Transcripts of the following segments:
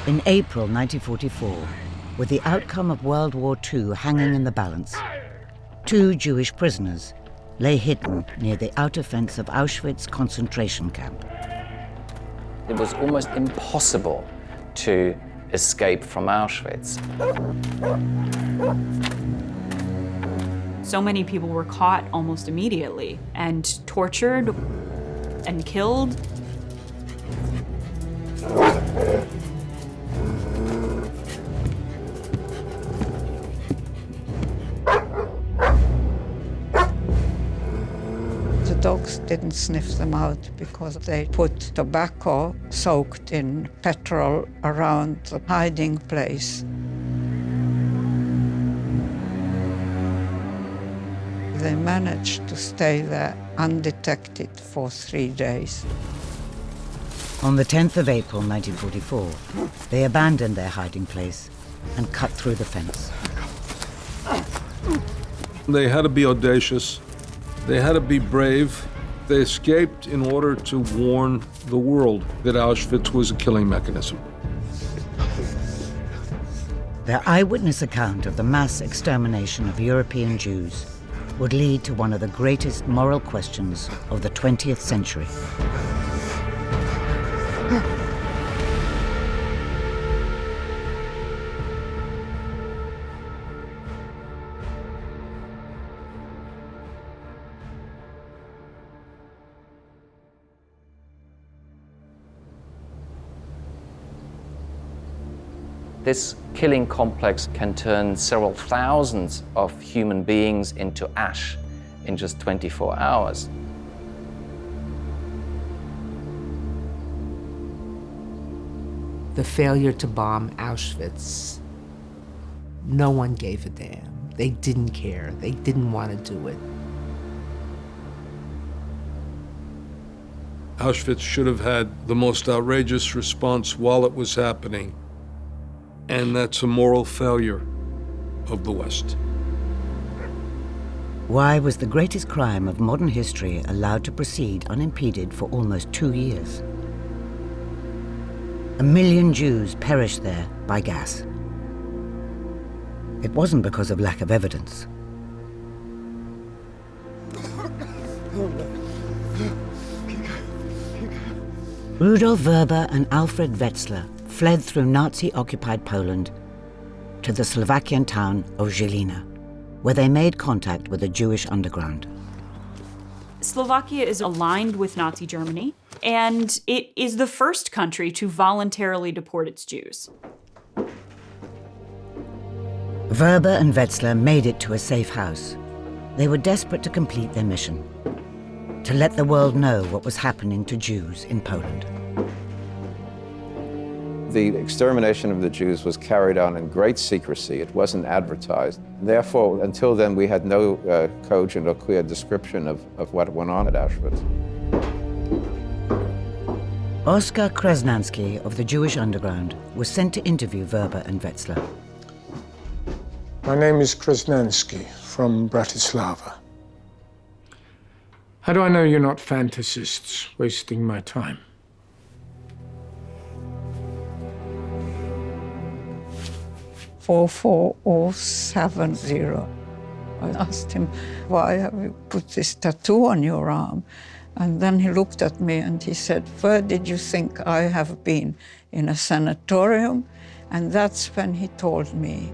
In April 1944, with the outcome of World War II hanging in the balance, 2 Jewish prisoners lay hidden near the outer fence of Auschwitz concentration camp. It was almost impossible to escape from Auschwitz. So many people were caught almost immediately and tortured and killed. The dogs didn't sniff them out because they put tobacco soaked in petrol around the hiding place. They managed to stay there undetected for 3 days. On the 10th of April 1944, they abandoned their hiding place and cut through the fence. They had to be audacious. They had to be brave. They escaped in order to warn the world that Auschwitz was a killing mechanism. Their eyewitness account of the mass extermination of European Jews would lead to one of the greatest moral questions of the 20th century. This killing complex can turn several thousands of human beings into ash in just 24 hours. The failure to bomb Auschwitz, no one gave a damn. They didn't care. They didn't want to do it. Auschwitz should have had the most outrageous response while it was happening. And that's a moral failure of the West. Why was the greatest crime of modern history allowed to proceed unimpeded for almost 2 years? 1 million Jews perished there by gas. It wasn't because of lack of evidence. Rudolf Werber and Alfred Wetzler fled through Nazi-occupied Poland to the Slovakian town of Žilina, where they made contact with the Jewish underground. Slovakia is aligned with Nazi Germany, and it is the first country to voluntarily deport its Jews. Werber and Wetzler made it to a safe house. They were desperate to complete their mission, to let the world know what was happening to Jews in Poland. The extermination of the Jews was carried on in great secrecy. It wasn't advertised. Therefore, until then, we had no cogent or clear description of what went on at Auschwitz. Oskar Krasnansky of the Jewish Underground was sent to interview Werber and Wetzler. My name is Krasnansky from Bratislava. How do I know you're not fantasists wasting my time? 44070. I asked him, why have you put this tattoo on your arm? And then he looked at me and he said, where did you think I have been? In a sanatorium? And that's when he told me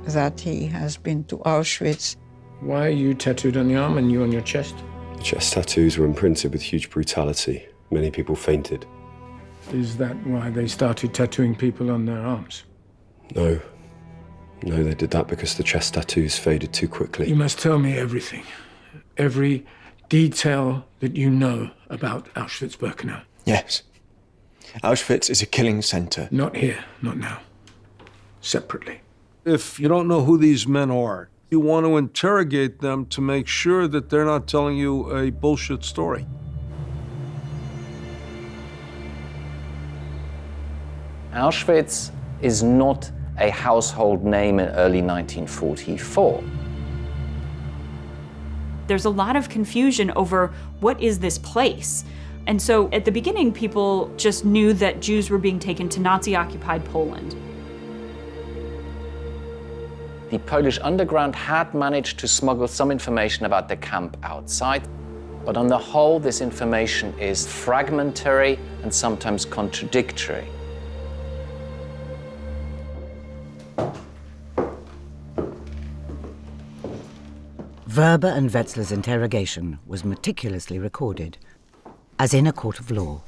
that he has been to Auschwitz. Why are you tattooed on the arm and you on your chest? The chest tattoos were imprinted with huge brutality. Many people fainted. Is that why they started tattooing people on their arms? No. No, they did that because the chest tattoos faded too quickly. You must tell me everything. Every detail that you know about Auschwitz-Birkenau. Yes. Auschwitz is a killing center. Not here, not now. Separately. If you don't know who these men are, you want to interrogate them to make sure that they're not telling you a bullshit story. Auschwitz is not a household name in early 1944. There's a lot of confusion over what is this place. And so at the beginning, people just knew that Jews were being taken to Nazi-occupied Poland. The Polish underground had managed to smuggle some information about the camp outside, but on the whole, this information is fragmentary and sometimes contradictory. Werber and Wetzler's interrogation was meticulously recorded, as in a court of law.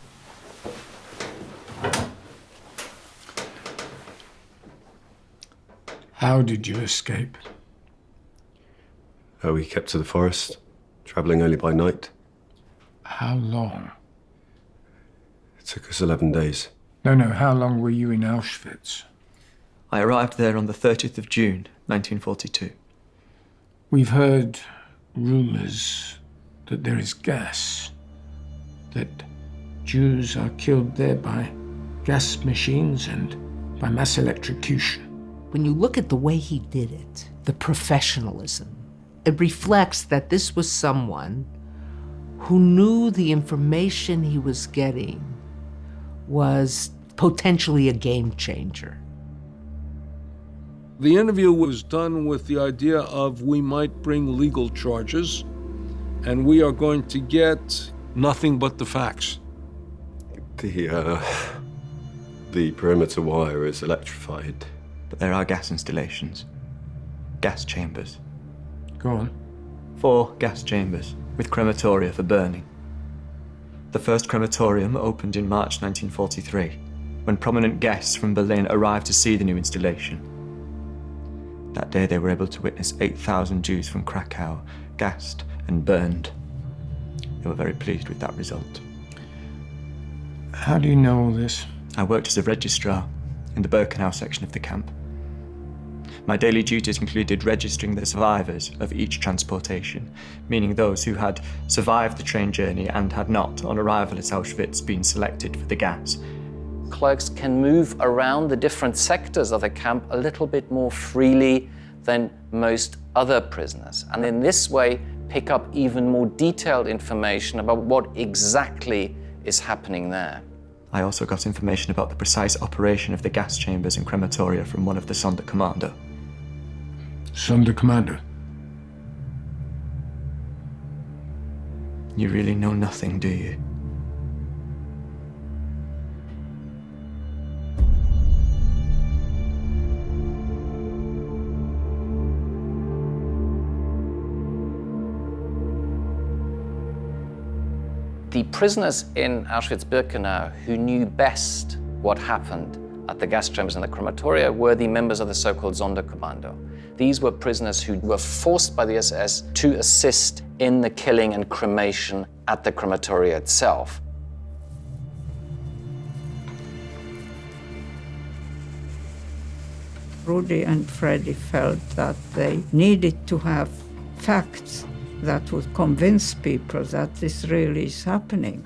How did you escape? We kept to the forest, travelling only by night. How long? It took us 11 days. No, how long were you in Auschwitz? I arrived there on the 30th of June, 1942. We've heard rumours that there is gas, that Jews are killed there by gas machines and by mass electrocution. When you look at the way he did it, the professionalism, it reflects that this was someone who knew the information he was getting was potentially a game changer. The interview was done with the idea of we might bring legal charges, and we are going to get nothing but the facts. The perimeter wire is electrified. But there are gas installations, gas chambers. Go on. 4 gas chambers with crematoria for burning. The first crematorium opened in March 1943, when prominent guests from Berlin arrived to see the new installation. That day they were able to witness 8,000 Jews from Krakow gassed and burned. They were very pleased with that result. How do you know all this? I worked as a registrar in the Birkenau section of the camp. My daily duties included registering the survivors of each transportation, meaning those who had survived the train journey and had not, on arrival at Auschwitz, been selected for the gas. Clerks can move around the different sectors of the camp a little bit more freely than most other prisoners, and in this way pick up even more detailed information about what exactly is happening there. I also got information about the precise operation of the gas chambers and crematoria from one of the Sonderkommando. Sonderkommando? You really know nothing, do you? The prisoners in Auschwitz-Birkenau who knew best what happened at the gas chambers and the crematoria were the members of the so-called Sonderkommando. These were prisoners who were forced by the SS to assist in the killing and cremation at the crematoria itself. Rudy and Freddie felt that they needed to have facts that would convince people that this really is happening.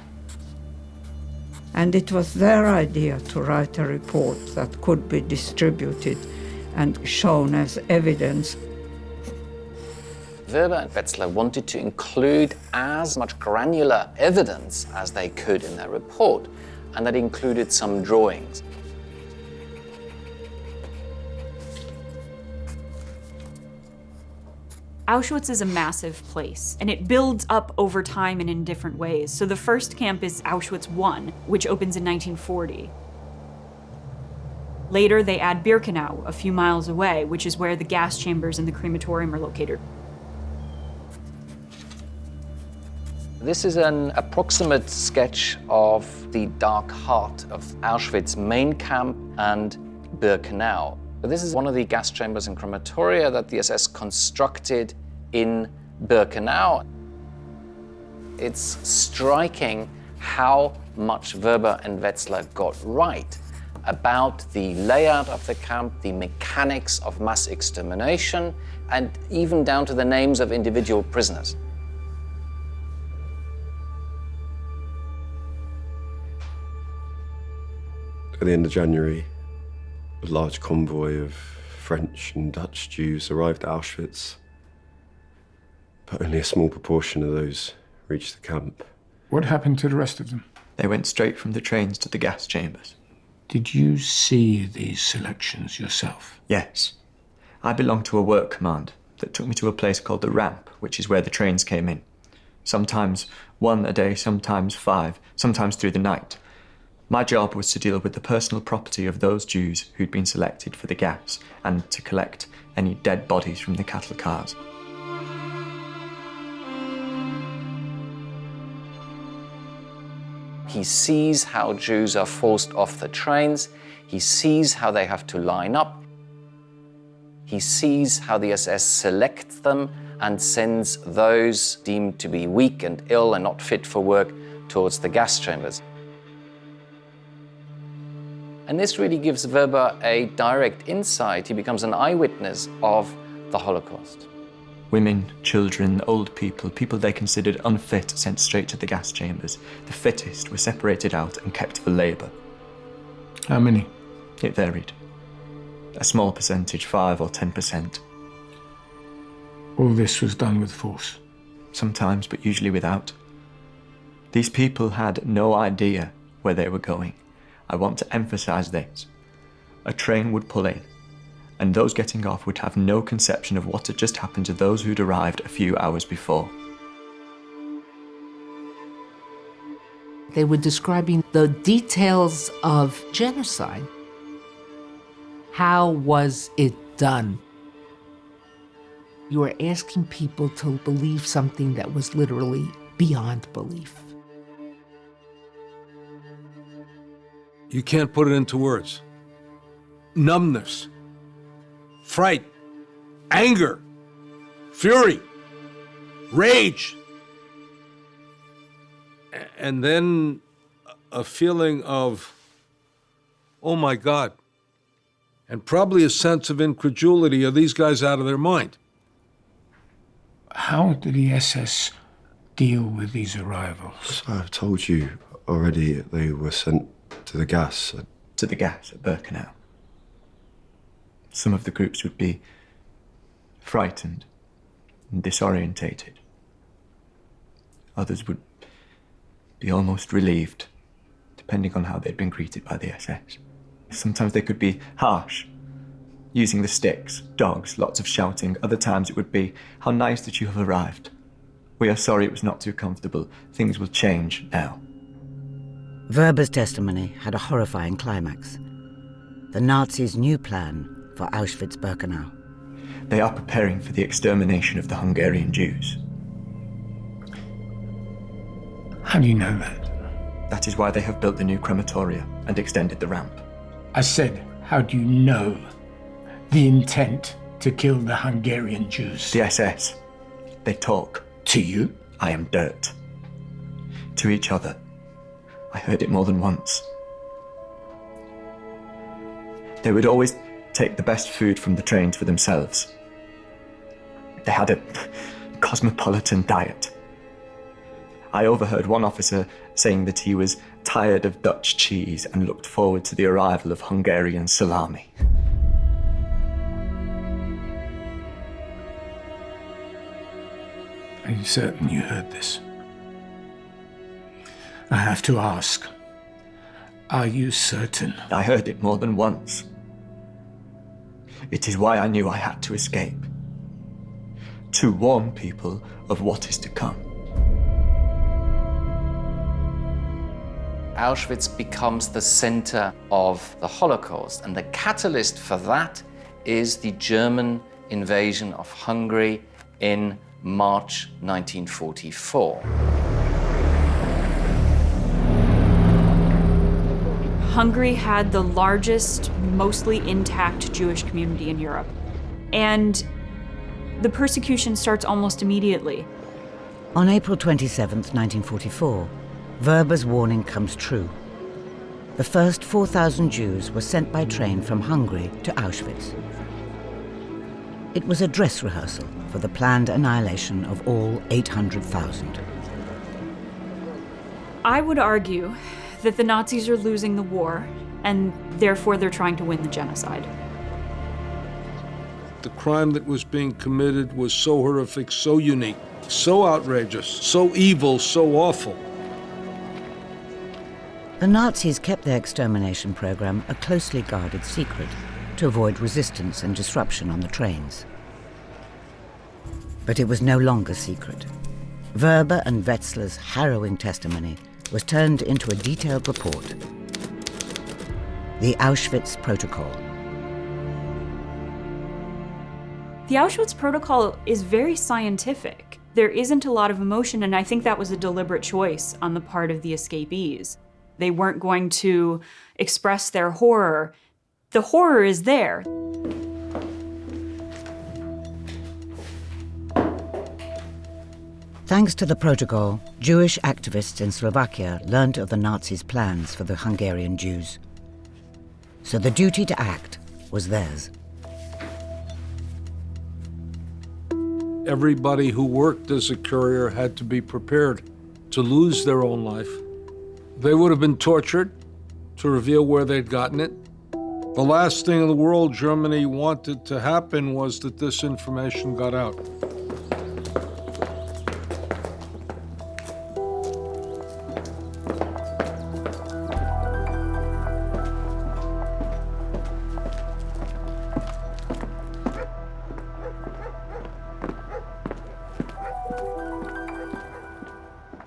And it was their idea to write a report that could be distributed and shown as evidence. Werber and Wetzler wanted to include as much granular evidence as they could in their report, and that included some drawings. Auschwitz is a massive place, and it builds up over time and in different ways. So the first camp is Auschwitz I, which opens in 1940. Later, they add Birkenau, a few miles away, which is where the gas chambers and the crematorium are located. This is an approximate sketch of the dark heart of Auschwitz main camp and Birkenau. This is one of the gas chambers and crematoria that the SS constructed in Birkenau. It's striking how much Werber and Wetzler got right about the layout of the camp, the mechanics of mass extermination, and even down to the names of individual prisoners. At the end of January, a large convoy of French and Dutch Jews arrived at Auschwitz, but only a small proportion of those reached the camp. What happened to the rest of them? They went straight from the trains to the gas chambers. Did you see these selections yourself? Yes. I belonged to a work command that took me to a place called the Ramp, which is where the trains came in. Sometimes 1 a day, sometimes 5, sometimes through the night. My job was to deal with the personal property of those Jews who'd been selected for the gas and to collect any dead bodies from the cattle cars. He sees how Jews are forced off the trains. He sees how they have to line up. He sees how the SS selects them and sends those deemed to be weak and ill and not fit for work towards the gas chambers. And this really gives Weber a direct insight. He becomes an eyewitness of the Holocaust. Women, children, old people, people they considered unfit sent straight to the gas chambers. The fittest were separated out and kept for labour. How many? It varied. A small percentage, 5 or 10%. All this was done with force? Sometimes, but usually without. These people had no idea where they were going. I want to emphasise this. A train would pull in, and those getting off would have no conception of what had just happened to those who'd arrived a few hours before. They were describing the details of genocide. How was it done? You were asking people to believe something that was literally beyond belief. You can't put it into words. Numbness, fright, anger, fury, rage, and then a feeling of, oh my God, and probably a sense of incredulity. Are these guys out of their mind? How did the SS deal with these arrivals? I've told you already, they were sent to the gas. To the gas at Birkenau. Some of the groups would be frightened and disorientated. Others would be almost relieved, depending on how they'd been greeted by the SS. Sometimes they could be harsh, using the sticks, dogs, lots of shouting. Other times it would be, how nice that you have arrived. We are sorry it was not too comfortable. Things will change now. Weber's testimony had a horrifying climax. The Nazis' new plan for Auschwitz-Birkenau. They are preparing for the extermination of the Hungarian Jews. How do you know that? That is why they have built the new crematoria and extended the ramp. I said, how do you know the intent to kill the Hungarian Jews? The SS. They talk. To you? I am dirt. To each other. I heard it more than once. They would always take the best food from the trains for themselves. They had a cosmopolitan diet. I overheard one officer saying that he was tired of Dutch cheese and looked forward to the arrival of Hungarian salami. Are you certain you heard this? I have to ask, are you certain? I heard it more than once. It is why I knew I had to escape. To warn people of what is to come. Auschwitz becomes the center of the Holocaust, and the catalyst for that is the German invasion of Hungary in March 1944. Hungary had the largest, mostly intact Jewish community in Europe. And the persecution starts almost immediately. On April 27th, 1944, Weber's warning comes true. The first 4,000 Jews were sent by train from Hungary to Auschwitz. It was a dress rehearsal for the planned annihilation of all 800,000. I would argue that the Nazis are losing the war, and therefore they're trying to win the genocide. The crime that was being committed was so horrific, so unique, so outrageous, so evil, so awful, The Nazis kept their extermination program a closely guarded secret to avoid resistance and disruption on the trains. But it was no longer secret. Werber and Wetzler's harrowing testimony was turned into a detailed report, the Auschwitz Protocol. The Auschwitz Protocol is very scientific. There isn't a lot of emotion, and I think that was a deliberate choice on the part of the escapees. They weren't going to express their horror. The horror is there. Thanks to the protocol, Jewish activists in Slovakia learned of the Nazis' plans for the Hungarian Jews. So the duty to act was theirs. Everybody who worked as a courier had to be prepared to lose their own life. They would have been tortured to reveal where they'd gotten it. The last thing in the world Germany wanted to happen was that this information got out.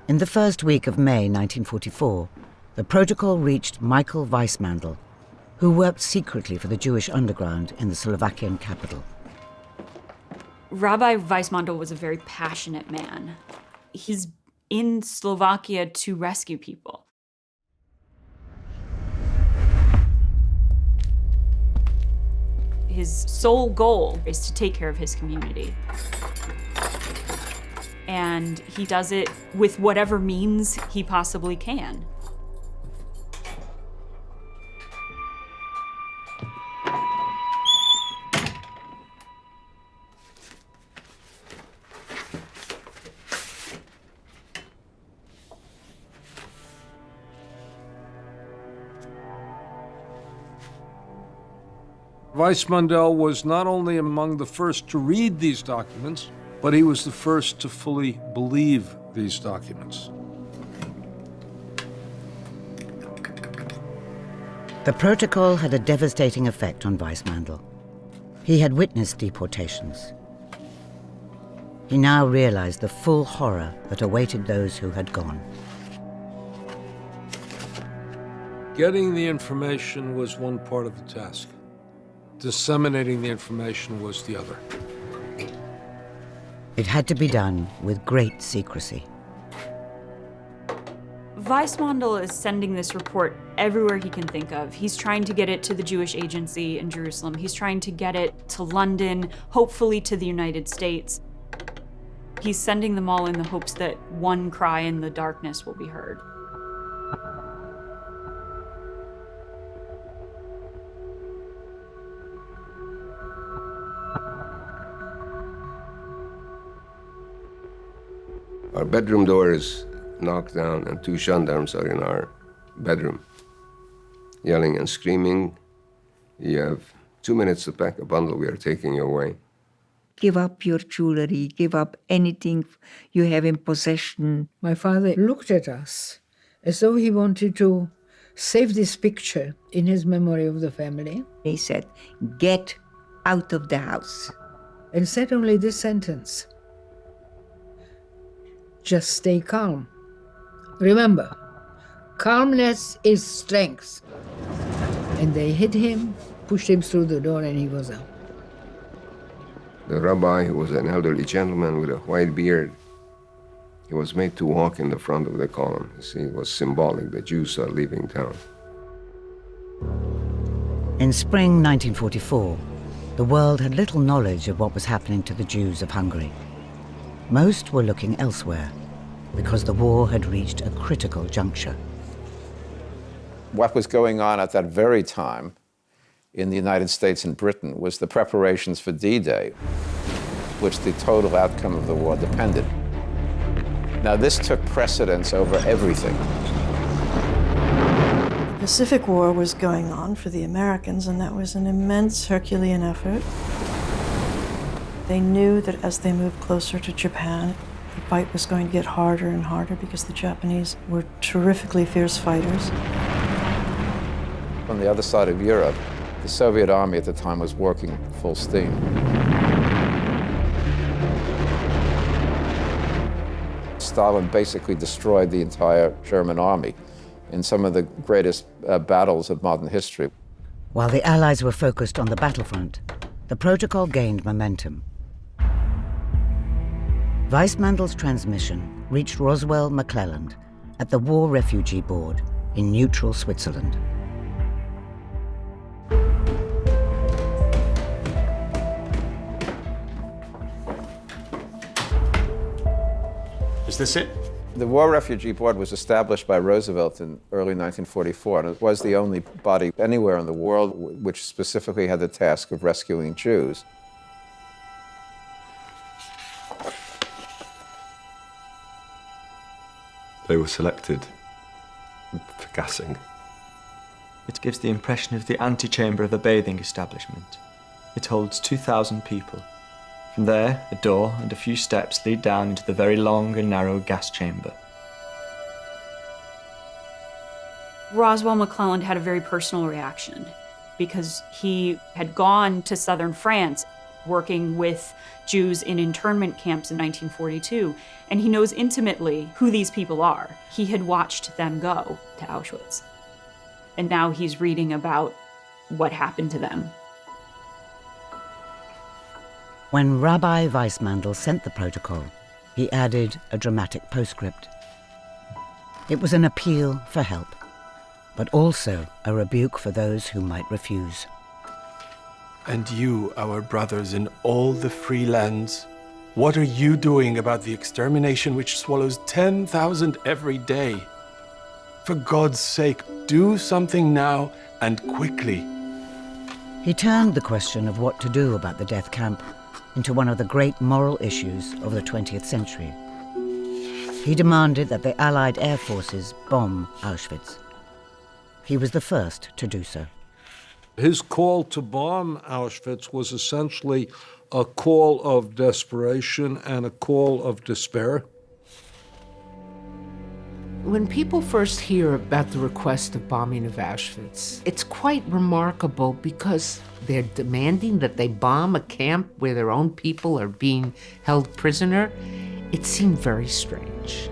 In the first week of May 1944, the protocol reached Michael Weissmandl, who worked secretly for the Jewish underground in the Slovakian capital. Rabbi Weissmandl was a very passionate man. He's in Slovakia to rescue people. His sole goal is to take care of his community. And he does it with whatever means he possibly can. Weissmandl was not only among the first to read these documents, but he was the first to fully believe these documents. The protocol had a devastating effect on Weissmandl. He had witnessed deportations. He now realized the full horror that awaited those who had gone. Getting the information was one part of the task. Disseminating the information was the other. It had to be done with great secrecy. Weissmandl is sending this report everywhere he can think of. He's trying to get it to the Jewish Agency in Jerusalem. He's trying to get it to London, hopefully to the United States. He's sending them all in the hopes that one cry in the darkness will be heard. Our bedroom door is knocked down and 2 gendarmes are in our bedroom, yelling and screaming. You have 2 minutes to pack a bundle, we are taking you away. Give up your jewelry, give up anything you have in possession. My father looked at us as though he wanted to save this picture in his memory of the family. He said, get out of the house. And said only this sentence: just stay calm. Remember, calmness is strength. And they hit him, pushed him through the door, and he was out. The rabbi, who was an elderly gentleman with a white beard, he was made to walk in the front of the column. You see, it was symbolic. The Jews are leaving town. In spring 1944, the world had little knowledge of what was happening to the Jews of Hungary. Most were looking elsewhere because the war had reached a critical juncture. What was going on at that very time in the United States and Britain was the preparations for D-Day, which the total outcome of the war depended. Now, this took precedence over everything. The Pacific War was going on for the Americans, and that was an immense Herculean effort. They knew that as they moved closer to Japan, The fight was going to get harder and harder because the Japanese were terrifically fierce fighters. On the other side of Europe, the Soviet army at the time was working full steam. Stalin basically destroyed the entire German army in some of the greatest battles of modern history. While the Allies were focused on the battlefront, the protocol gained momentum. Weissmandel's transmission reached Roswell McClelland at the War Refugee Board in neutral Switzerland. Is this it? The War Refugee Board was established by Roosevelt in early 1944, and it was the only body anywhere in the world which specifically had the task of rescuing Jews. They were selected for gassing. It gives the impression of the antechamber of a bathing establishment. It holds 2,000 people. From there, a door and a few steps lead down into the very long and narrow gas chamber. Roswell McClelland had a very personal reaction because he had gone to southern France working with Jews in internment camps in 1942, and he knows intimately who these people are. He had watched them go to Auschwitz, and now he's reading about what happened to them. When Rabbi Weissmandel sent the protocol, he added a dramatic postscript. It was an appeal for help, but also a rebuke for those who might refuse. And you, our brothers in all the free lands, what are you doing about the extermination which swallows 10,000 every day? For God's sake, do something now and quickly. He turned the question of what to do about the death camp into one of the great moral issues of the 20th century. He demanded that the Allied air forces bomb Auschwitz. He was the first to do so. His call to bomb Auschwitz was essentially a call of desperation and a call of despair. When people first hear about the request of bombing of Auschwitz, it's quite remarkable because they're demanding that they bomb a camp where their own people are being held prisoner. It seemed very strange.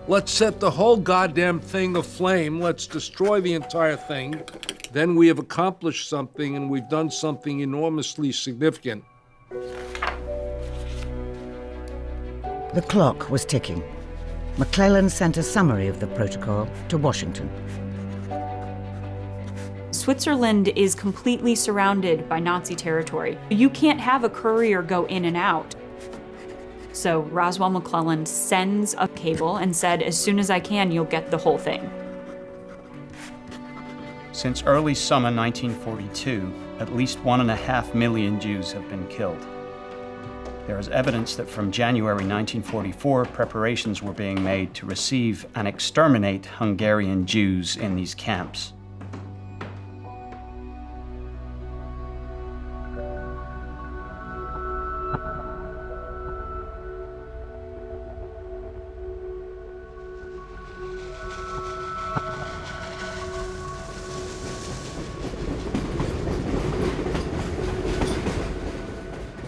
Let's set the whole goddamn thing aflame. Let's destroy the entire thing. Then we have accomplished something, and we've done something enormously significant. The clock was ticking. McClelland sent a summary of the protocol to Washington. Switzerland is completely surrounded by Nazi territory. You can't have a courier go in and out. So Roswell McClelland sends a cable and said, as soon as I can, you'll get the whole thing. Since early summer 1942, at least 1.5 million Jews have been killed. There is evidence that from January 1944, preparations were being made to receive and exterminate Hungarian Jews in these camps.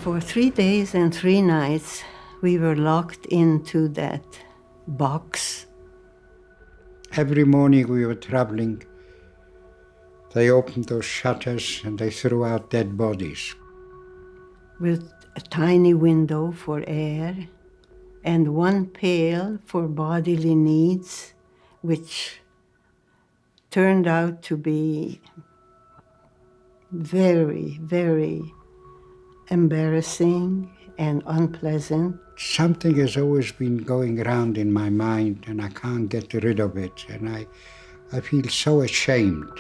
For 3 days and 3 nights, we were locked into that box. Every morning we were traveling. They opened those shutters and they threw out dead bodies. With a tiny window for air and one pail for bodily needs, which turned out to be very, very embarrassing and unpleasant. Something has always been going around in my mind and I can't get rid of it, and I feel so ashamed.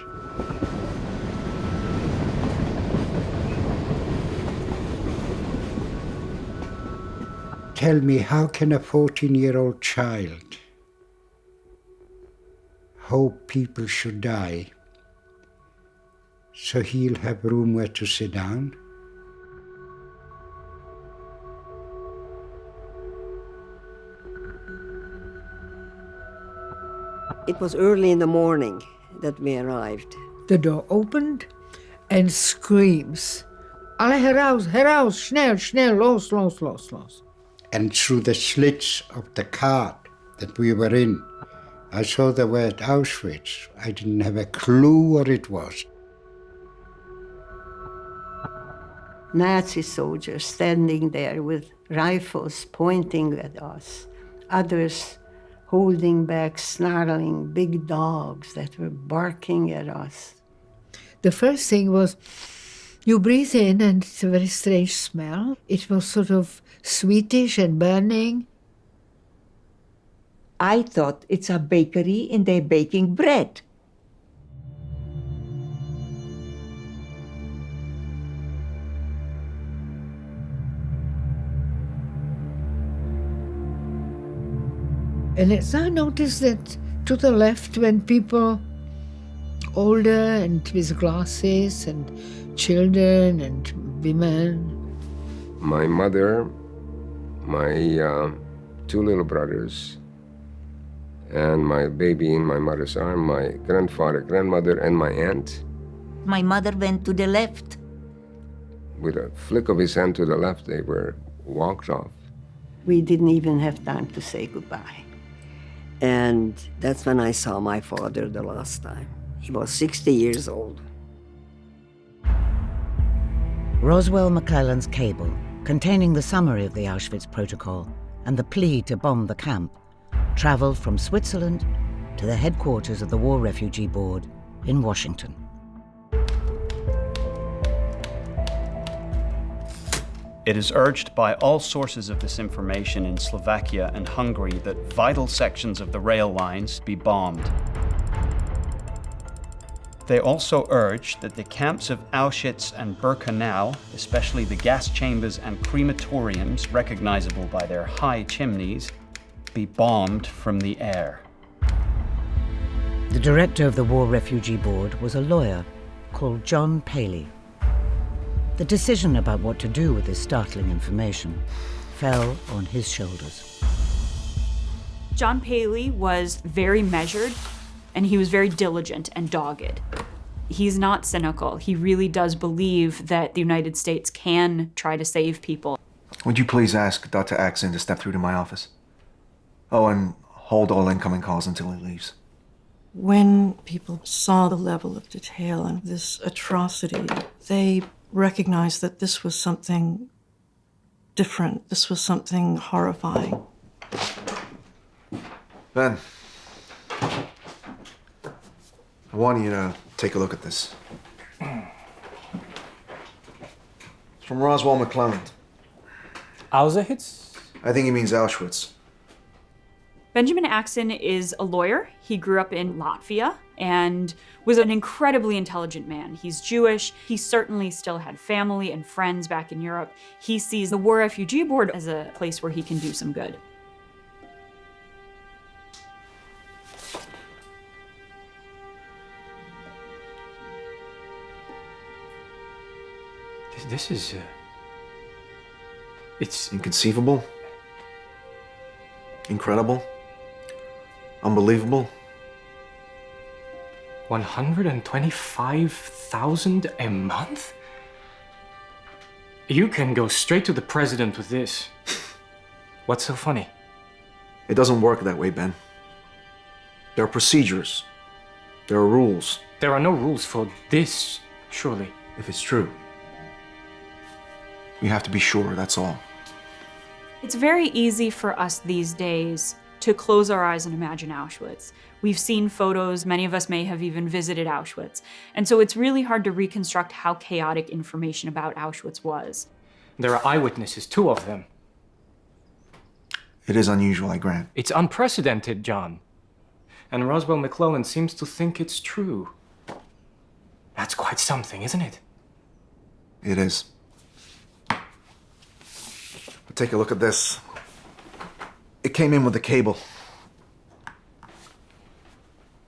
Tell me, how can a 14-year-old child hope people should die so he'll have room where to sit down? It was early in the morning that we arrived. The door opened and screams. Alle heraus, heraus, schnell, schnell, los, los, los, los. And through the slits of the cart that we were in, I saw the word Auschwitz. I didn't have a clue what it was. Nazi soldiers standing there with rifles pointing at us. Others holding back snarling big dogs that were barking at us. The first thing was, you breathe in and it's a very strange smell. It was sort of sweetish and burning. I thought it's a bakery and they're baking bread. And as I noticed that to the left went people older and with glasses and children and women. My mother, my two little brothers, and my baby in my mother's arm, my grandfather, grandmother, and my aunt. My mother went to the left. With a flick of his hand to the left, they were walked off. We didn't even have time to say goodbye. And that's when I saw my father the last time. He was 60 years old. Roswell McClellan's cable, containing the summary of the Auschwitz Protocol and the plea to bomb the camp, traveled from Switzerland to the headquarters of the War Refugee Board in Washington. It is urged by all sources of this information in Slovakia and Hungary that vital sections of the rail lines be bombed. They also urge that the camps of Auschwitz and Birkenau, especially the gas chambers and crematoriums recognizable by their high chimneys, be bombed from the air. The director of the War Refugee Board was a lawyer called John Paley. The decision about what to do with this startling information fell on his shoulders. John Paley was very measured, and he was very diligent and dogged. He's not cynical. He really does believe that the United States can try to save people. Would you please ask Dr. Axon to step through to my office? Oh, and hold all incoming calls until he leaves. When people saw the level of detail and this atrocity, they recognized that this was something different. This was something horrifying. Ben, I want you to take a look at this. It's from Roswell McClellan. Auschwitz? I think he means Auschwitz. Benjamin Axon is a lawyer. He grew up in Latvia and was an incredibly intelligent man. He's Jewish. He certainly still had family and friends back in Europe. He sees the War Refugee Board as a place where he can do some good. This is... It's inconceivable, incredible, unbelievable. 125,000 a month? You can go straight to the president with this. What's so funny? It doesn't work that way, Ben. There are procedures. There are rules. There are no rules for this, surely. If it's true, you have to be sure, that's all. It's very easy for us these days to close our eyes and imagine Auschwitz. We've seen photos, many of us may have even visited Auschwitz. And so it's really hard to reconstruct how chaotic information about Auschwitz was. There are eyewitnesses, 2 of them. It is unusual, I grant. It's unprecedented, John. And Roswell McClellan seems to think it's true. That's quite something, isn't it? It is. But take a look at this. It came in with the cable.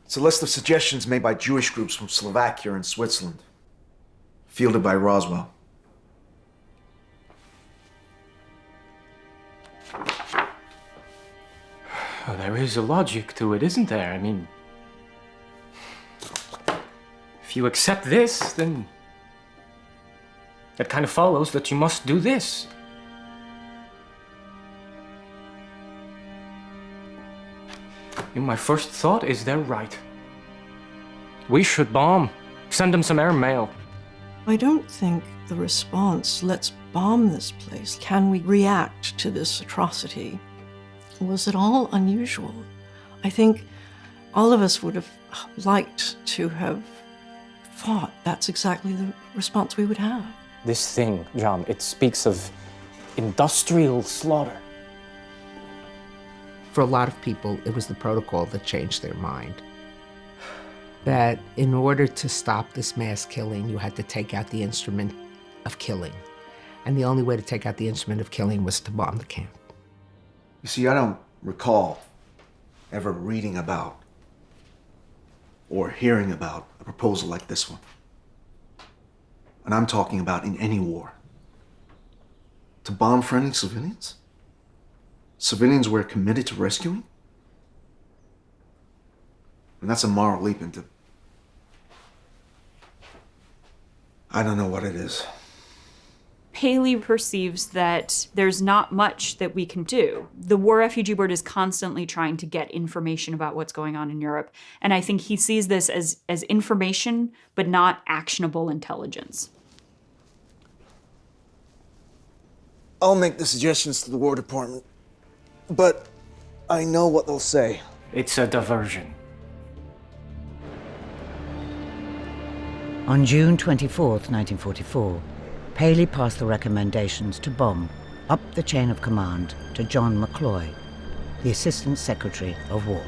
It's a list of suggestions made by Jewish groups from Slovakia and Switzerland, fielded by Roswell. Well, there is a logic to it, isn't there? I mean, If you accept this, then it kind of follows that you must do this. And my first thought is they're right. We should bomb. Send them some airmail. I don't think the response, let's bomb this place, can we react to this atrocity, was at all unusual. I think all of us would have liked to have thought that's exactly the response we would have. This thing, John, it speaks of industrial slaughter. For a lot of people, it was the protocol that changed their mind. That in order to stop this mass killing, you had to take out the instrument of killing. And the only way to take out the instrument of killing was to bomb the camp. You see, I don't recall ever reading about or hearing about a proposal like this one. And I'm talking about in any war. To bomb friendly civilians? Civilians we're committed to rescuing? And that's a moral leap into... I don't know what it is. Paley perceives that there's not much that we can do. The War Refugee Board is constantly trying to get information about what's going on in Europe. And I think he sees this as information, but not actionable intelligence. I'll make the suggestions to the War Department, but I know what they'll say. It's a diversion. On June 24th, 1944, Paley passed the recommendations to bomb up the chain of command to John McCloy, the Assistant Secretary of War.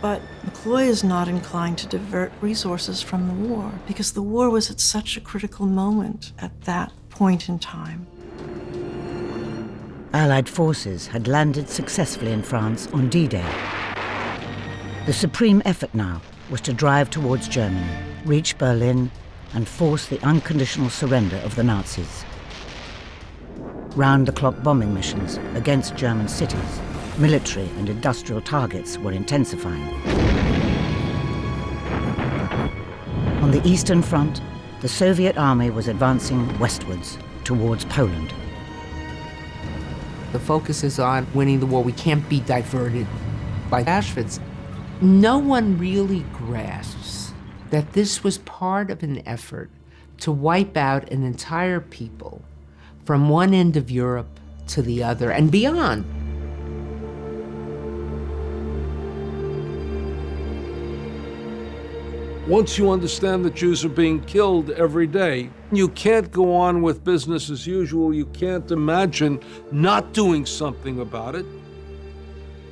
But McCloy is not inclined to divert resources from the war because the war was at such a critical moment at that point in time. Allied forces had landed successfully in France on D-Day. The supreme effort now was to drive towards Germany, reach Berlin, and force the unconditional surrender of the Nazis. Round-the-clock bombing missions against German cities, military and industrial targets were intensifying. On the Eastern Front, the Soviet army was advancing westwards towards Poland. The focus is on winning the war. We can't be diverted by Auschwitz. No one really grasps that this was part of an effort to wipe out an entire people from one end of Europe to the other and beyond. Once you understand that Jews are being killed every day, you can't go on with business as usual. You can't imagine not doing something about it.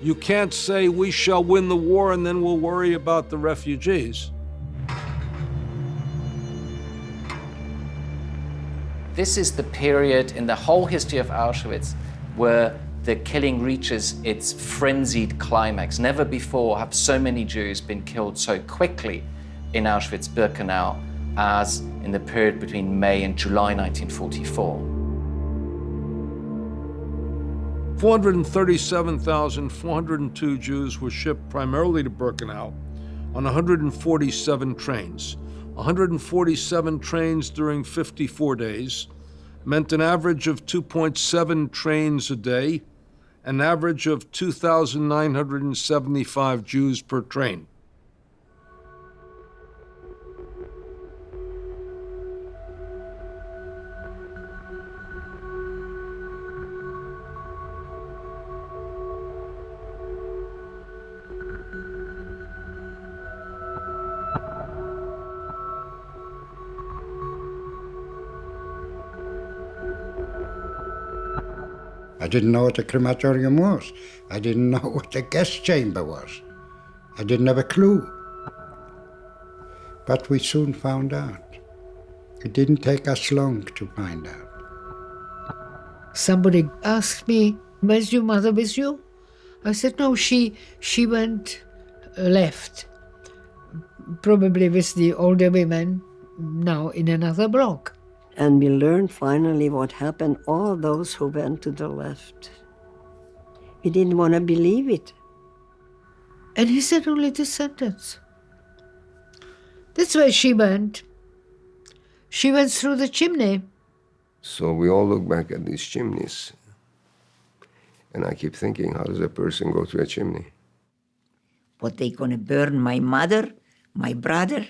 You can't say, we shall win the war and then we'll worry about the refugees. This is the period in the whole history of Auschwitz where the killing reaches its frenzied climax. Never before have so many Jews been killed so quickly in Auschwitz-Birkenau as in the period between May and July 1944. 437,402 Jews were shipped primarily to Birkenau on 147 trains. 147 trains during 54 days meant an average of 2.7 trains a day, an average of 2,975 Jews per train. I didn't know what a crematorium was. I didn't know what a gas chamber was. I didn't have a clue. But we soon found out. It didn't take us long to find out. Somebody asked me, "Where's your mother with you?" I said, "No, she went left, probably with the older women now in another block." And we learned finally what happened, all those who went to the left. We didn't want to believe it. And he said only this sentence: That's where she went. She went through the chimney. So we all look back at these chimneys. And I keep thinking, how does a person go through a chimney? What, they gonna burn my mother, my brother?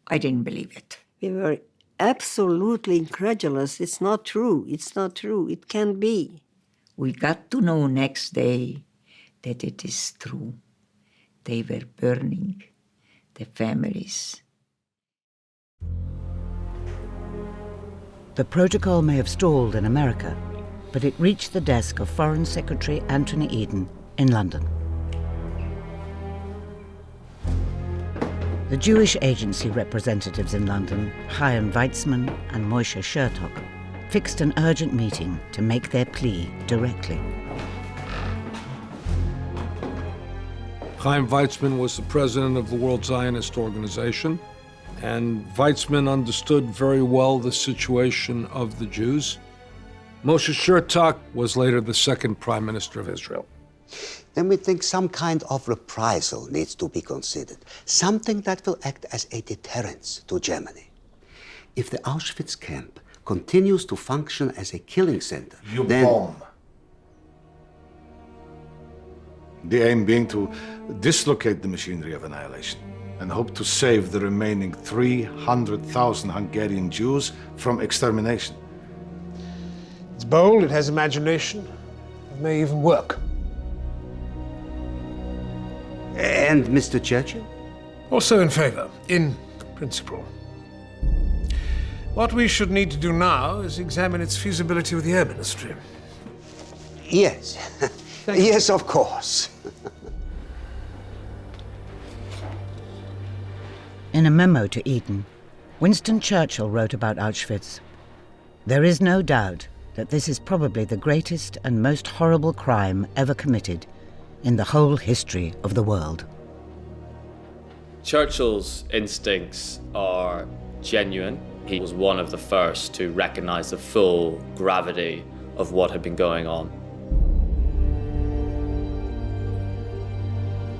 I didn't believe it. We were absolutely incredulous. It's not true. It's not true. It can't be. We got to know next day that it is true. They were burning the families. The protocol may have stalled in America, but it reached the desk of Foreign Secretary Anthony Eden in London. The Jewish Agency representatives in London, Chaim Weizmann and Moshe Chertok, fixed an urgent meeting to make their plea directly. Chaim Weizmann was the president of the World Zionist Organization, and Weizmann understood very well the situation of the Jews. Moshe Chertok was later the second prime minister of Israel. Then we think some kind of reprisal needs to be considered, something that will act as a deterrence to Germany. If the Auschwitz camp continues to function as a killing center, then... bomb. The aim being to dislocate the machinery of annihilation and hope to save the remaining 300,000 Hungarian Jews from extermination. It's bold, it has imagination, it may even work. And Mr. Churchill? Also in favor, in principle. What we should need to do now is examine its feasibility with the Air Ministry. Yes. Yes, of course. In a memo to Eden, Winston Churchill wrote about Auschwitz. There is no doubt that this is probably the greatest and most horrible crime ever committed in the whole history of the world. Churchill's instincts are genuine. He was one of the first to recognize the full gravity of what had been going on.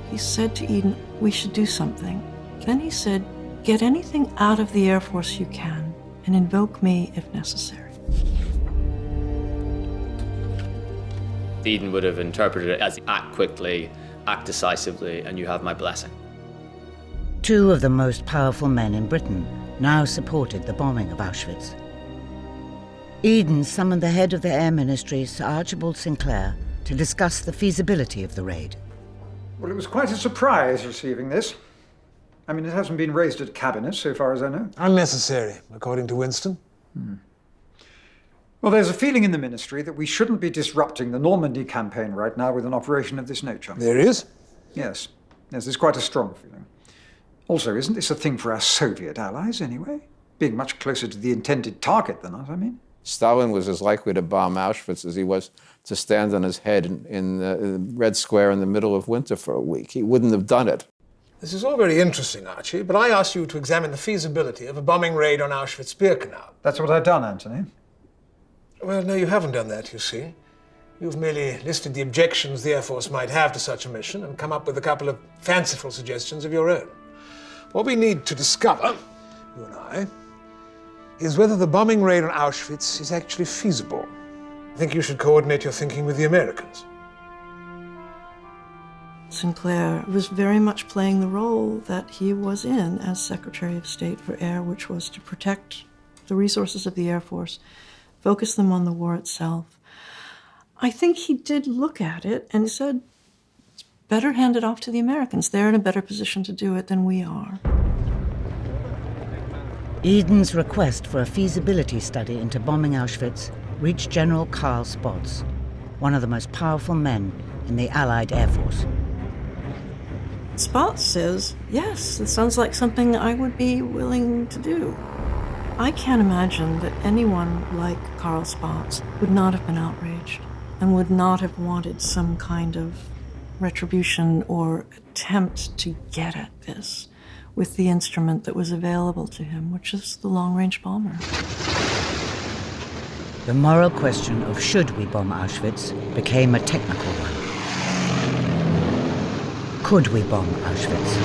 He said to Eden, we should do something. Then he said, get anything out of the Air Force you can and invoke me if necessary. Eden would have interpreted it as act quickly, act decisively, and you have my blessing. Two of the most powerful men in Britain now supported the bombing of Auschwitz. Eden summoned the head of the Air Ministry, Sir Archibald Sinclair, to discuss the feasibility of the raid. Well, it was quite a surprise receiving this. I mean, it hasn't been raised at Cabinet, so far as I know. Unnecessary, according to Winston. Well, there's a feeling in the ministry that we shouldn't be disrupting the Normandy campaign right now with an operation of this nature. There is? Yes. Yes, there's quite a strong feeling. Also, isn't this a thing for our Soviet allies, anyway? Being much closer to the intended target than us, I mean. Stalin was as likely to bomb Auschwitz as he was to stand on his head in the Red Square in the middle of winter for a week. He wouldn't have done it. This is all very interesting, Archie, but I asked you to examine the feasibility of a bombing raid on Auschwitz-Birkenau. That's what I've done, Anthony. Well, no, you haven't done that, you see. You've merely listed the objections the Air Force might have to such a mission and come up with a couple of fanciful suggestions of your own. What we need to discover, you and I, is whether the bombing raid on Auschwitz is actually feasible. I think you should coordinate your thinking with the Americans. Sinclair was very much playing the role that he was in as Secretary of State for Air, which was to protect the resources of the Air Force, focus them on the war itself. I think he did look at it and said, it's better hand it off to the Americans. They're in a better position to do it than we are. Eden's request for a feasibility study into bombing Auschwitz reached General Karl Spotz, one of the most powerful men in the Allied Air Force. Spotz says, yes, it sounds like something I would be willing to do. I can't imagine that anyone like Karl Spotz would not have been outraged and would not have wanted some kind of retribution or attempt to get at this with the instrument that was available to him, which is the long-range bomber. The moral question of should we bomb Auschwitz became a technical one. Could we bomb Auschwitz?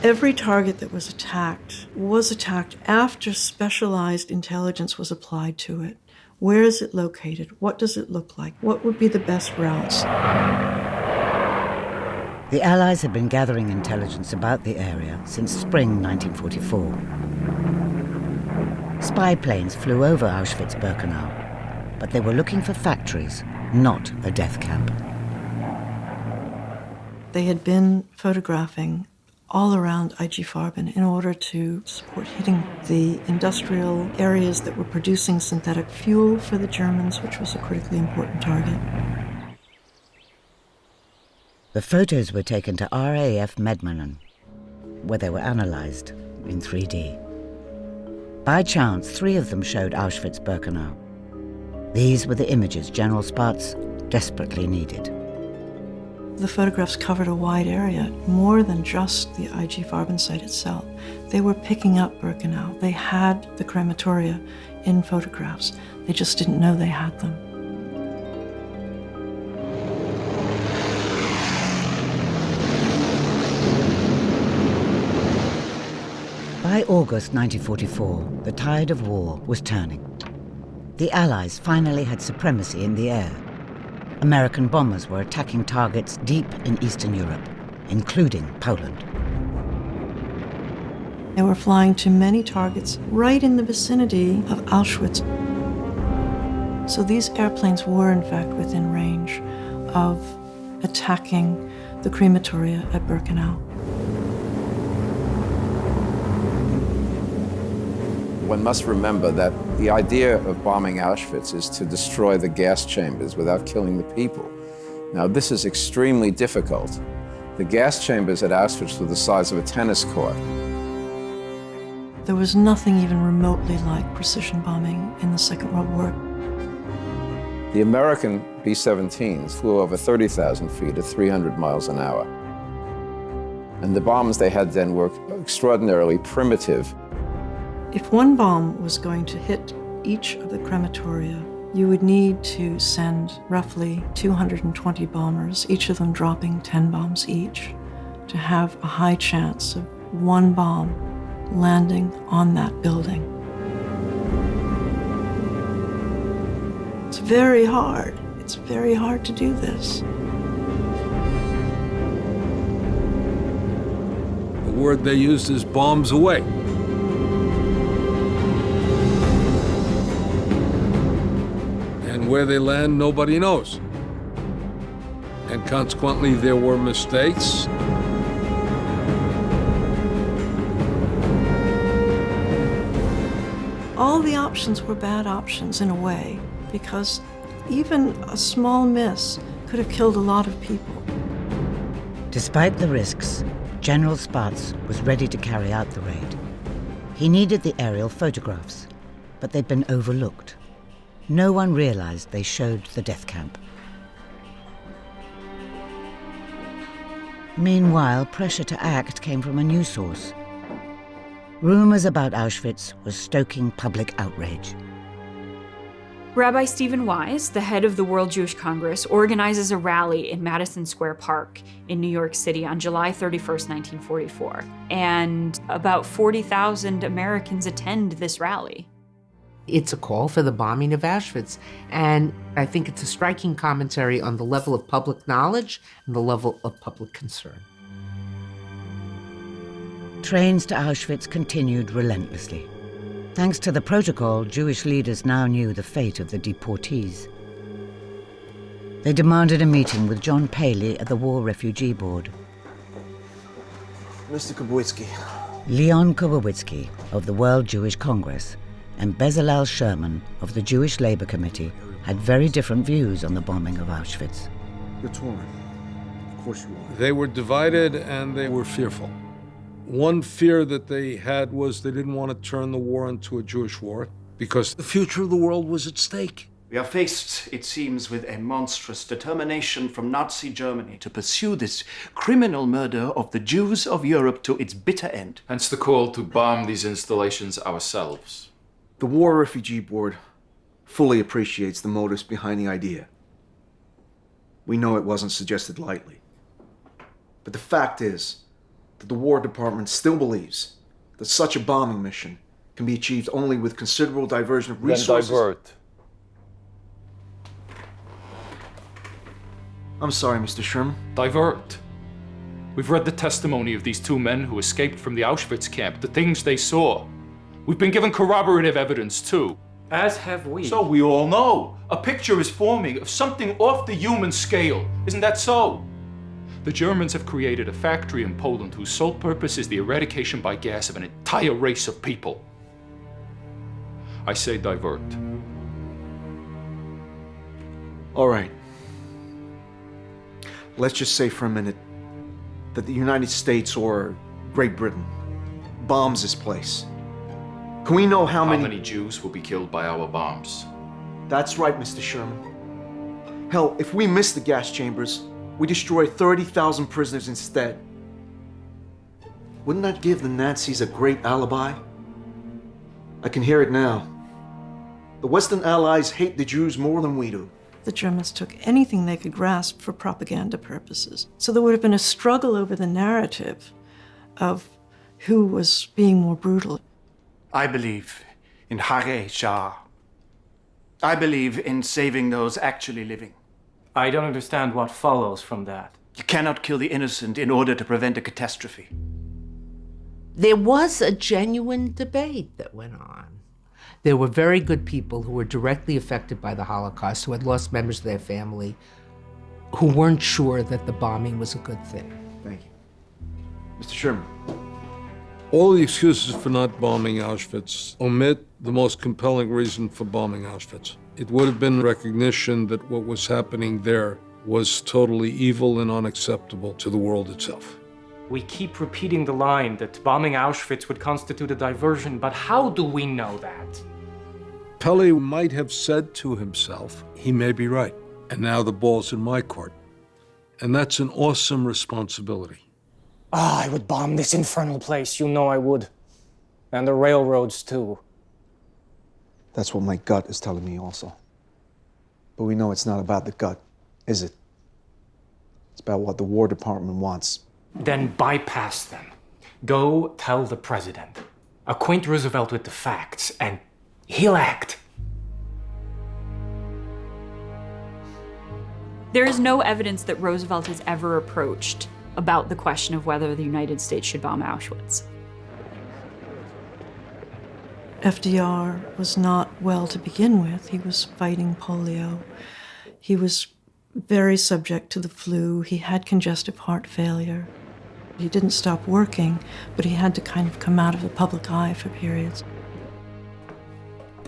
Every target that was attacked after specialized intelligence was applied to it. Where is it located? What does it look like? What would be the best routes? The Allies had been gathering intelligence about the area since spring 1944. Spy planes flew over Auschwitz-Birkenau, but they were looking for factories, not a death camp. They had been photographing all around IG Farben in order to support hitting the industrial areas that were producing synthetic fuel for the Germans, which was a critically important target. The photos were taken to RAF Medmanen, where they were analysed in 3D. By chance, 3 of them showed Auschwitz-Birkenau. These were the images General Spaatz desperately needed. The photographs covered a wide area, more than just the IG Farben site itself. They were picking up Birkenau. They had the crematoria in photographs. They just didn't know they had them. By August 1944, the tide of war was turning. The Allies finally had supremacy in the air. American bombers were attacking targets deep in Eastern Europe, including Poland. They were flying to many targets right in the vicinity of Auschwitz. So these airplanes were, in fact, within range of attacking the crematoria at Birkenau. One must remember that the idea of bombing Auschwitz is to destroy the gas chambers without killing the people. Now, this is extremely difficult. The gas chambers at Auschwitz were the size of a tennis court. There was nothing even remotely like precision bombing in the Second World War. The American B-17s flew over 30,000 feet at 300 miles an hour. And the bombs they had then were extraordinarily primitive. If one bomb was going to hit each of the crematoria, you would need to send roughly 220 bombers, each of them dropping 10 bombs each, to have a high chance of one bomb landing on that building. It's very hard. It's very hard to do this. The word they used is bombs away. Where they land, nobody knows. And consequently, there were mistakes. All the options were bad options in a way, because even a small miss could have killed a lot of people. Despite the risks, General Spaatz was ready to carry out the raid. He needed the aerial photographs, but they'd been overlooked. No one realized they showed the death camp. Meanwhile, pressure to act came from a new source. Rumors about Auschwitz were stoking public outrage. Rabbi Stephen Wise, the head of the World Jewish Congress, organizes a rally in Madison Square Park in New York City on July 31st, 1944. And about 40,000 Americans attend this rally. It's a call for the bombing of Auschwitz, and I think it's a striking commentary on the level of public knowledge and the level of public concern. Trains to Auschwitz continued relentlessly. Thanks to the protocol, Jewish leaders now knew the fate of the deportees. They demanded a meeting with John Paley at the War Refugee Board. Mr. Kubowicki. Leon Kubowicki of the World Jewish Congress and Bezalel Sherman of the Jewish Labor Committee had very different views on the bombing of Auschwitz. You're torn. Of course you are. They were divided and they were fearful. One fear that they had was they didn't want to turn the war into a Jewish war because the future of the world was at stake. We are faced, it seems, with a monstrous determination from Nazi Germany to pursue this criminal murder of the Jews of Europe to its bitter end. Hence the call to bomb these installations ourselves. The War Refugee Board fully appreciates the motives behind the idea. We know it wasn't suggested lightly. But the fact is, that the War Department still believes that such a bombing mission can be achieved only with considerable diversion of resources. Then divert. I'm sorry, Mr. Sherman. Divert. We've read the testimony of these two men who escaped from the Auschwitz camp, the things they saw. We've been given corroborative evidence too. As have we. So we all know. A picture is forming of something off the human scale. Isn't that so? The Germans have created a factory in Poland whose sole purpose is the eradication by gas of an entire race of people. I say divert. All right. Let's just say for a minute that the United States or Great Britain bombs this place. Can we know how many Jews will be killed by our bombs? That's right, Mr. Sherman. Hell, if we miss the gas chambers, we destroy 30,000 prisoners instead. Wouldn't that give the Nazis a great alibi? I can hear it now. The Western Allies hate the Jews more than we do. The Germans took anything they could grasp for propaganda purposes. So there would have been a struggle over the narrative of who was being more brutal. I believe in harrowing. I believe in saving those actually living. I don't understand what follows from that. You cannot kill the innocent in order to prevent a catastrophe. There was a genuine debate that went on. There were very good people who were directly affected by the Holocaust, who had lost members of their family, who weren't sure that the bombing was a good thing. Thank you. Mr. Sherman. All the excuses for not bombing Auschwitz omit the most compelling reason for bombing Auschwitz. It would have been recognition that what was happening there was totally evil and unacceptable to the world itself. We keep repeating the line that bombing Auschwitz would constitute a diversion, but how do we know that? Pele might have said to himself, he may be right, and now the ball's in my court. And that's an awesome responsibility. I would bomb this infernal place, you know I would. And the railroads too. That's what my gut is telling me also. But we know it's not about the gut, is it? It's about what the War Department wants. Then bypass them. Go tell the president. Acquaint Roosevelt with the facts, and he'll act. There is no evidence that Roosevelt has ever approached about the question of whether the United States should bomb Auschwitz. FDR was not well to begin with. He was fighting polio. He was very subject to the flu. He had congestive heart failure. He didn't stop working, but he had to kind of come out of the public eye for periods.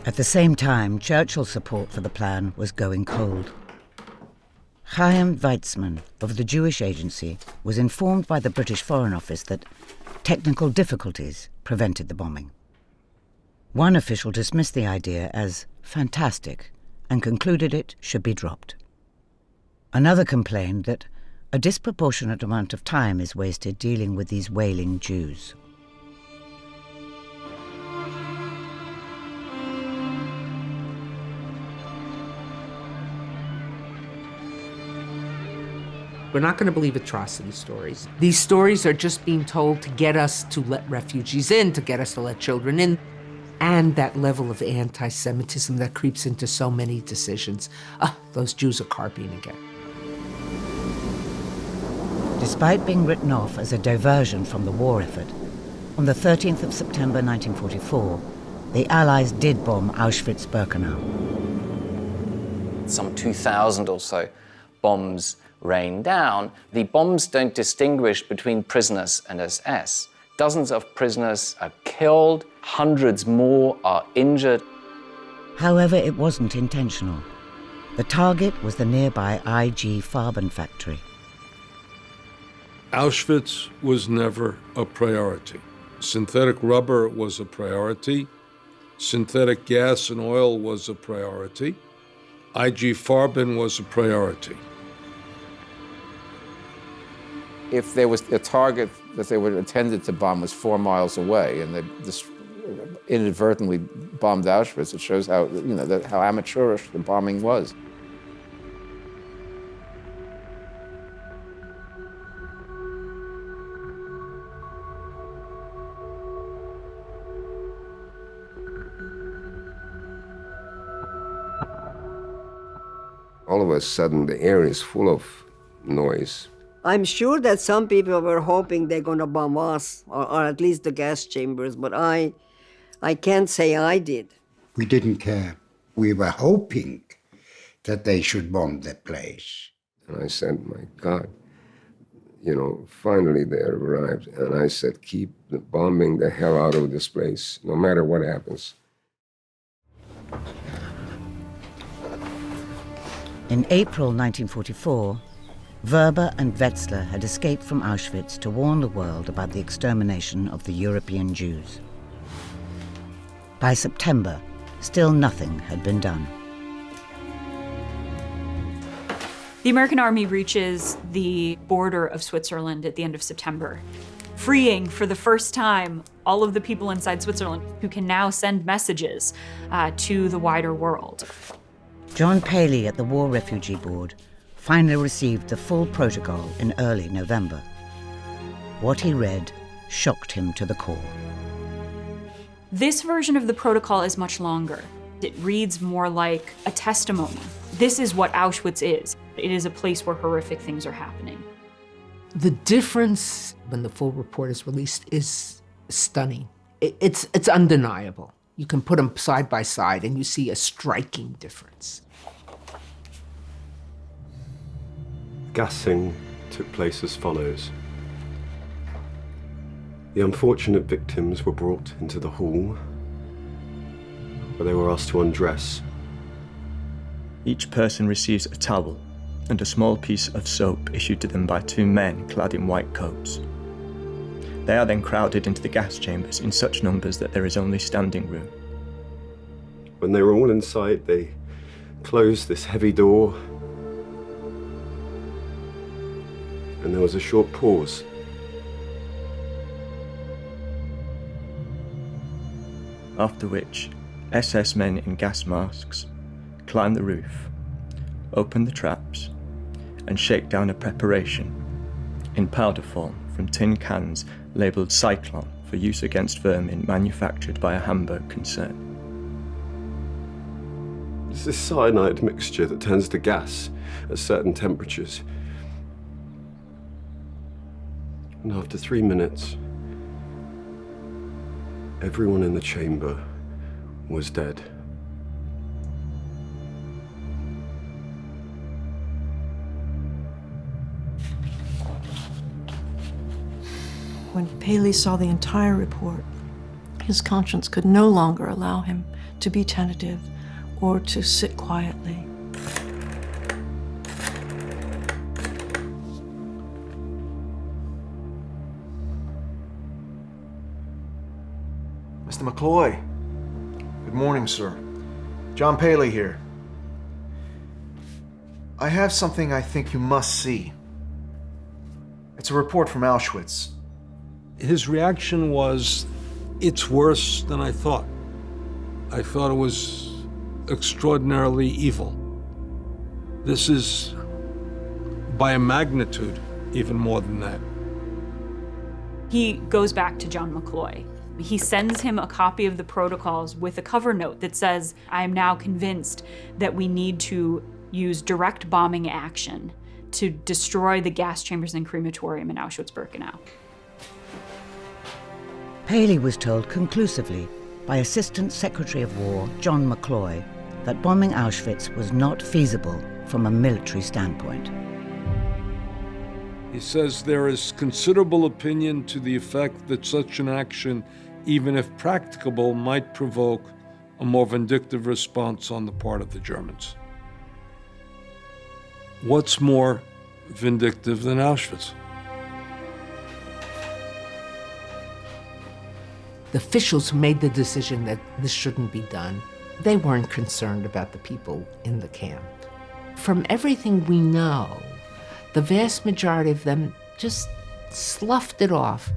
At the same time, Churchill's support for the plan was going cold. Chaim Weizmann of the Jewish Agency was informed by the British Foreign Office that technical difficulties prevented the bombing. One official dismissed the idea as fantastic and concluded it should be dropped. Another complained that a disproportionate amount of time is wasted dealing with these wailing Jews. We're not going to believe atrocity stories. These stories are just being told to get us to let refugees in, to get us to let children in, and that level of anti-Semitism that creeps into so many decisions. Those Jews are carping again. Despite being written off as a diversion from the war effort, on the 13th of September 1944, the Allies did bomb Auschwitz-Birkenau. Some 2,000 or so bombs rain down. The bombs don't distinguish between prisoners and SS. Dozens of prisoners are killed, hundreds more are injured. However, it wasn't intentional. The target was the nearby IG Farben factory. Auschwitz was never a priority. Synthetic rubber was a priority. Synthetic gas and oil was a priority. IG Farben was a priority. If there was a target that they were intended to bomb was 4 miles away, and they just inadvertently bombed Auschwitz, it shows how, how amateurish the bombing was. All of a sudden, the air is full of noise. I'm sure that some people were hoping they're going to bomb us, or at least the gas chambers, but I can't say I did. We didn't care. We were hoping that they should bomb the place. And I said, my God, finally they arrived. And I said, keep bombing the hell out of this place, no matter what happens. In April 1944, Werber and Wetzler had escaped from Auschwitz to warn the world about the extermination of the European Jews. By September, still nothing had been done. The American army reaches the border of Switzerland at the end of September, freeing for the first time all of the people inside Switzerland who can now send messages to the wider world. John Paley at the War Refugee Board finally received the full protocol in early November. What he read shocked him to the core. This version of the protocol is much longer. It reads more like a testimony. This is what Auschwitz is. It is a place where horrific things are happening. The difference when the full report is released is stunning. It's undeniable. You can put them side by side and you see a striking difference. Gassing took place as follows. The unfortunate victims were brought into the hall, where they were asked to undress. Each person receives a towel and a small piece of soap issued to them by two men clad in white coats. They are then crowded into the gas chambers in such numbers that there is only standing room. When they were all inside, they closed this heavy door, and there was a short pause. After which, SS men in gas masks climb the roof, open the traps, and shake down a preparation in powder form from tin cans labelled Cyclone for use against vermin manufactured by a Hamburg concern. It's this cyanide mixture that turns to gas at certain temperatures. And after 3 minutes, everyone in the chamber was dead. When Paley saw the entire report, his conscience could no longer allow him to be tentative or to sit quietly. Mr. McCloy. Good morning, sir. John Paley here. I have something I think you must see. It's a report from Auschwitz. His reaction was, it's worse than I thought. I thought it was extraordinarily evil. This is, by a magnitude, even more than that. He goes back to John McCloy. He sends him a copy of the protocols with a cover note that says, I am now convinced that we need to use direct bombing action to destroy the gas chambers and crematorium in Auschwitz-Birkenau. Paley was told conclusively by Assistant Secretary of War John McCloy that bombing Auschwitz was not feasible from a military standpoint. He says there is considerable opinion to the effect that such an action, even if practicable, might provoke a more vindictive response on the part of the Germans. What's more vindictive than Auschwitz? The officials who made the decision that this shouldn't be done, they weren't concerned about the people in the camp. From everything we know, the vast majority of them just sloughed it off.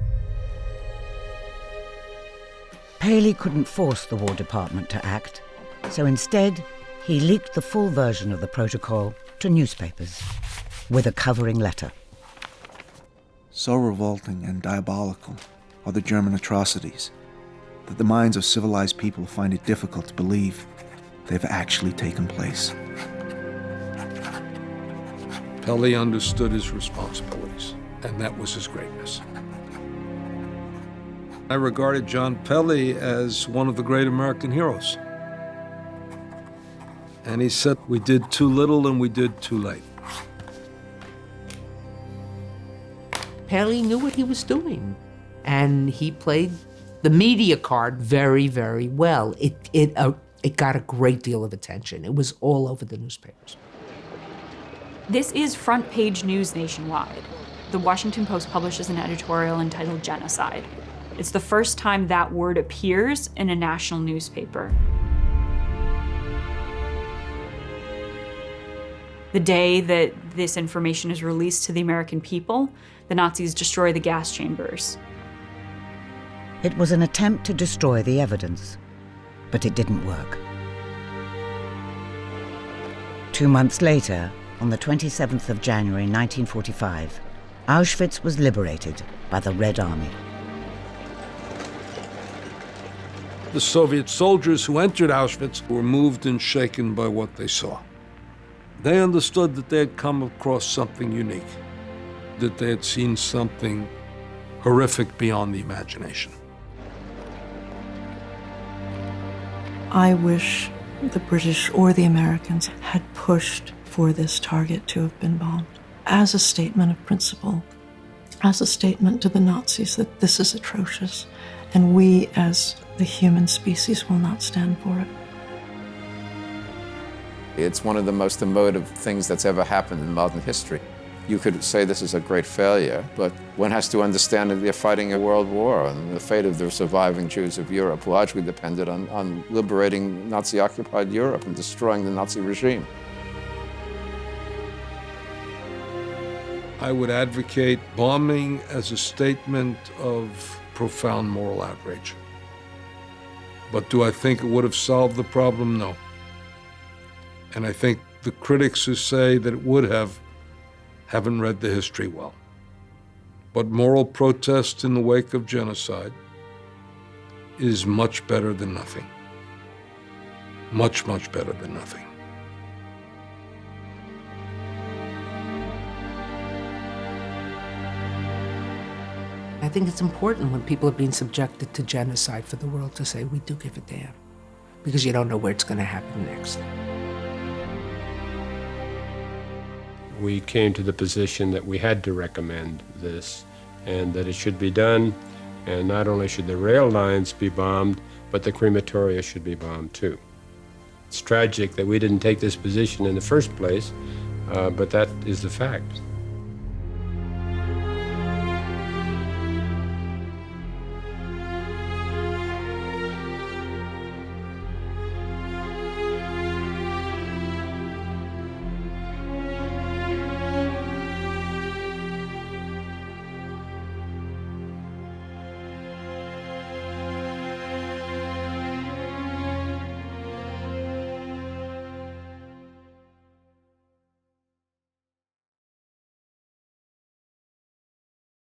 Paley couldn't force the War Department to act, so instead he leaked the full version of the protocol to newspapers with a covering letter. So revolting and diabolical are the German atrocities that the minds of civilized people find it difficult to believe they've actually taken place. Pele understood his responsibilities, and that was his greatness. I regarded John Pele as one of the great American heroes. And he said, we did too little and we did too late. Pele knew what he was doing, and he played the media card very, very well. It got a great deal of attention. It was all over the newspapers. This is front page news nationwide. The Washington Post publishes an editorial entitled Genocide. It's the first time that word appears in a national newspaper. The day that this information is released to the American people, the Nazis destroy the gas chambers. It was an attempt to destroy the evidence, but it didn't work. 2 months later, on the 27th of January 1945, Auschwitz was liberated by the Red Army. The Soviet soldiers who entered Auschwitz were moved and shaken by what they saw. They understood that they had come across something unique, that they had seen something horrific beyond the imagination. I wish the British or the Americans had pushed for this target to have been bombed as a statement of principle, as a statement to the Nazis that this is atrocious, and we as the human species will not stand for it. It's one of the most emotive things that's ever happened in modern history. You could say this is a great failure, but one has to understand that they're fighting a world war, and the fate of the surviving Jews of Europe largely depended on liberating Nazi-occupied Europe and destroying the Nazi regime. I would advocate bombing as a statement of profound moral outrage. But do I think it would have solved the problem? No. And I think the critics who say that it would have haven't read the history well. But moral protest in the wake of genocide is much better than nothing. Much, much better than nothing. I think it's important when people are being subjected to genocide for the world to say, we do give a damn, because you don't know where it's going to happen next. We came to the position that we had to recommend this and that it should be done, and not only should the rail lines be bombed, but the crematoria should be bombed too. It's tragic that we didn't take this position in the first place, but that is the fact.